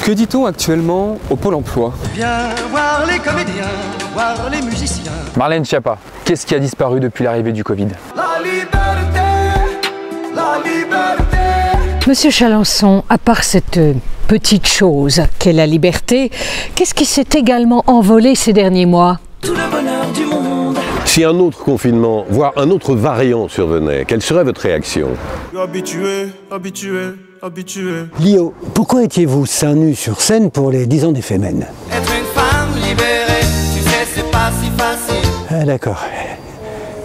Que dit-on actuellement au Pôle emploi? Viens voir les comédiens, voir les musiciens. Marlène Schiappa, qu'est-ce qui a disparu depuis l'arrivée du Covid? La liberté, la liberté. Monsieur Chalençon, à part cette petite chose qu'est la liberté, qu'est-ce qui s'est également envolé ces derniers mois? Tout le bonheur du monde. Si un autre confinement, voire un autre variant survenait, quelle serait votre réaction? Habitué. Lio, pourquoi étiez-vous seins nus sur scène pour les 10 ans des Femen? Être une femme libérée, tu sais, c'est pas si facile. Ah d'accord.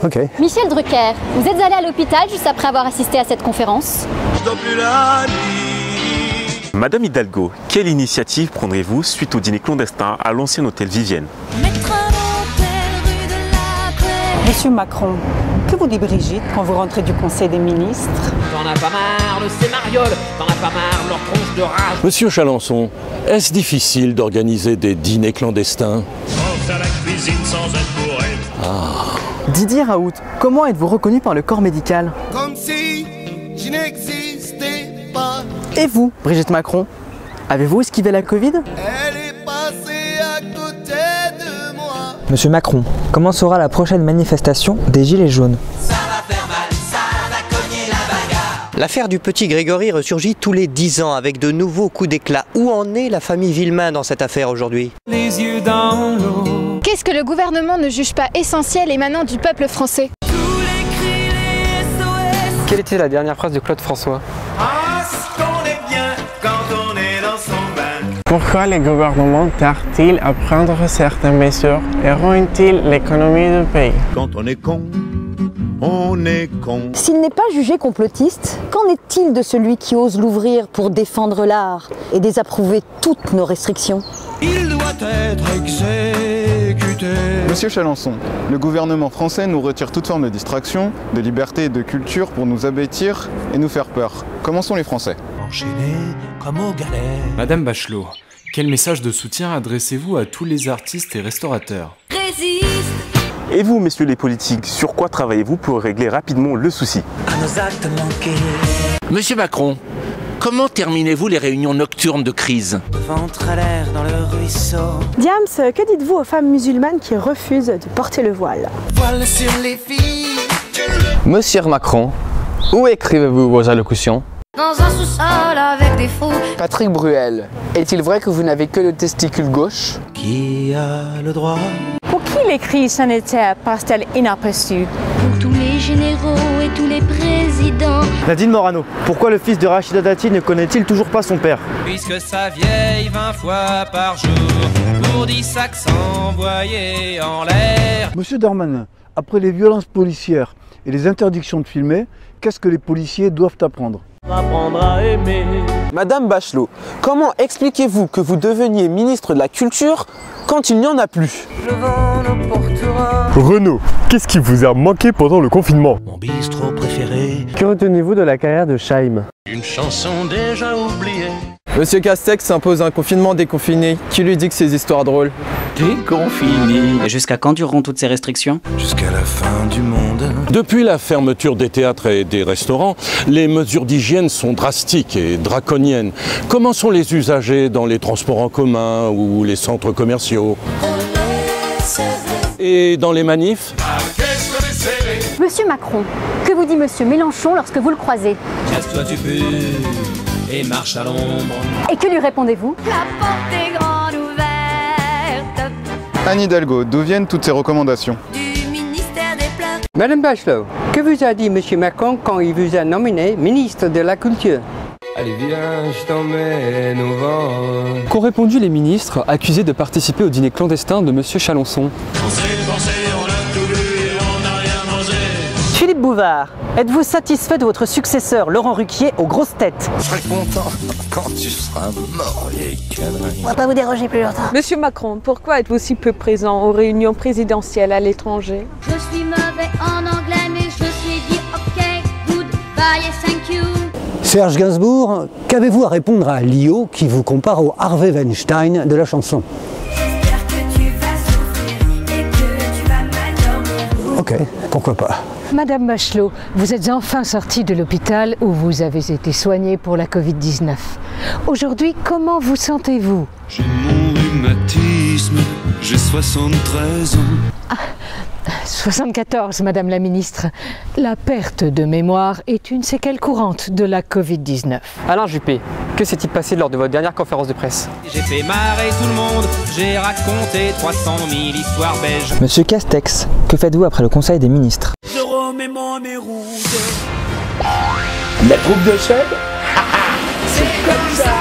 Ok. Michel Drucker, vous êtes allé à l'hôpital juste après avoir assisté à cette conférence? Je dors plus la nuit. Madame Hidalgo, quelle initiative prendrez-vous suite au dîner clandestin à l'ancien hôtel Vivienne? Monsieur Macron, que vous dit Brigitte quand vous rentrez du Conseil des ministres? T'en as pas marre de ces marioles, t'en as pas marre de leur tronche de rage. Monsieur Chalençon, est-ce difficile d'organiser des dîners clandestins? Faire la cuisine sans être bourré. Didier Raoult, comment êtes-vous reconnu par le corps médical? Comme si je n'existais pas. Et vous, Brigitte Macron, avez-vous esquivé la Covid? Elle est passée à côté de moi. Monsieur Macron, comment sera la prochaine manifestation des Gilets jaunes? Ça va faire mal, ça va cogner la bagarre. L'affaire du petit Grégory ressurgit tous les 10 ans avec de nouveaux coups d'éclat. Où en est la famille Villemain dans cette affaire aujourd'hui? Les yeux dans l'eau. Qu'est-ce que le gouvernement ne juge pas essentiel émanant du peuple français? Tous les cris, les SOS. Quelle était la dernière phrase de Claude François? Ah, ce qu'on est bien quand on est dans son bain. Pourquoi les gouvernements tardent-ils à prendre certaines mesures et ruinent-ils l'économie du pays? Quand on est con, on est con. S'il n'est pas jugé complotiste, qu'en est-il de celui qui ose l'ouvrir pour défendre l'art et désapprouver toutes nos restrictions? Il doit être exécuté. Monsieur Chalençon, le gouvernement français nous retire toute forme de distraction, de liberté et de culture pour nous abêtir et nous faire peur. Comment sont les Français? Enchaîné comme aux galères. Madame Bachelot, quel message de soutien adressez-vous à tous les artistes et restaurateurs? Résiste. Et vous, messieurs les politiques, sur quoi travaillez-vous pour régler rapidement le souci? À nos actes manqués. Monsieur Macron, comment terminez-vous les réunions nocturnes de crise? Ventre à l'air dans le ruisseau. Diams, que dites-vous aux femmes musulmanes qui refusent de porter le voile? Voile sur les filles. Monsieur Macron, où écrivez-vous vos allocutions? Dans un sous-sol avec des fous. Patrick Bruel, est-il vrai que vous n'avez que le testicule gauche? Qui a le droit? Pour qui les crises sanitaires passent-elles inaperçues? Pour tous les généraux et tous les présidents. Nadine Morano, pourquoi le fils de Rachida Dati ne connaît-il toujours pas son père? Puisque ça vieille 20 fois par jour pour 10 sacs envoyés en l'air. Monsieur Darmanin, après les violences policières et les interdictions de filmer, qu'est-ce que les policiers doivent apprendre? Apprendre à aimer. Madame Bachelot, comment expliquez-vous que vous deveniez ministre de la Culture quand il n'y en a plus? Le vent nous portera. Renaud, qu'est-ce qui vous a manqué pendant le confinement? Mon bistrot préféré. Que retenez-vous de la carrière de Chaim? Une chanson déjà oubliée. Monsieur Castex s'impose un confinement déconfiné. Qui lui dit que ces histoires drôles? Déconfiné. Et jusqu'à quand dureront toutes ces restrictions? Jusqu'à la fin du monde. Depuis la fermeture des théâtres et des restaurants, les mesures d'hygiène sont drastiques et draconiennes. Comment sont les usagers dans les transports en commun ou les centres commerciaux? Et dans les manifs? Monsieur Macron, que vous dit Monsieur Mélenchon lorsque vous le croisez? Casse-toi du but et marche à l'ombre. Et que lui répondez-vous? La porte est grande ouverte. Anne Hidalgo, d'où viennent toutes ces recommandations? Du ministère des Pleurs. Madame Bachelot, que vous a dit Monsieur Macron quand il vous a nominé ministre de la Culture? Allez viens, je t'emmène au vent. Qu'ont répondu les ministres accusés de participer au dîner clandestin de Monsieur Chalençon? On a tout lu et on n'a rien mangé. Philippe Bouvard, êtes-vous satisfait de votre successeur Laurent Ruquier aux grosses têtes? Je serai content quand tu seras mort, les conneries. On va pas vous déranger plus longtemps. Monsieur Macron, pourquoi êtes-vous si peu présent aux réunions présidentielles à l'étranger? Je suis mauvais en anglais, mais je suis dit ok, goodbye et thank you. Serge Gainsbourg, qu'avez-vous à répondre à Lio qui vous compare au Harvey Weinstein de la chanson? J'espère que tu vas souffrir et que tu vas mal dormir. Ok, pourquoi pas. Madame Bachelot, vous êtes enfin sortie de l'hôpital où vous avez été soignée pour la Covid-19. Aujourd'hui, comment vous sentez-vous? J'ai mon rhumatisme, j'ai 73 ans. 74, Madame la Ministre. La perte de mémoire est une séquelle courante de la Covid-19. Alain Juppé, que s'est-il passé lors de votre dernière conférence de presse? J'ai fait marrer tout le monde, j'ai raconté 300 000 histoires belges. Monsieur Castex, que faites-vous après le Conseil des ministres? Je remets mon nez rouge. La troupe de Seb? C'est comme ça.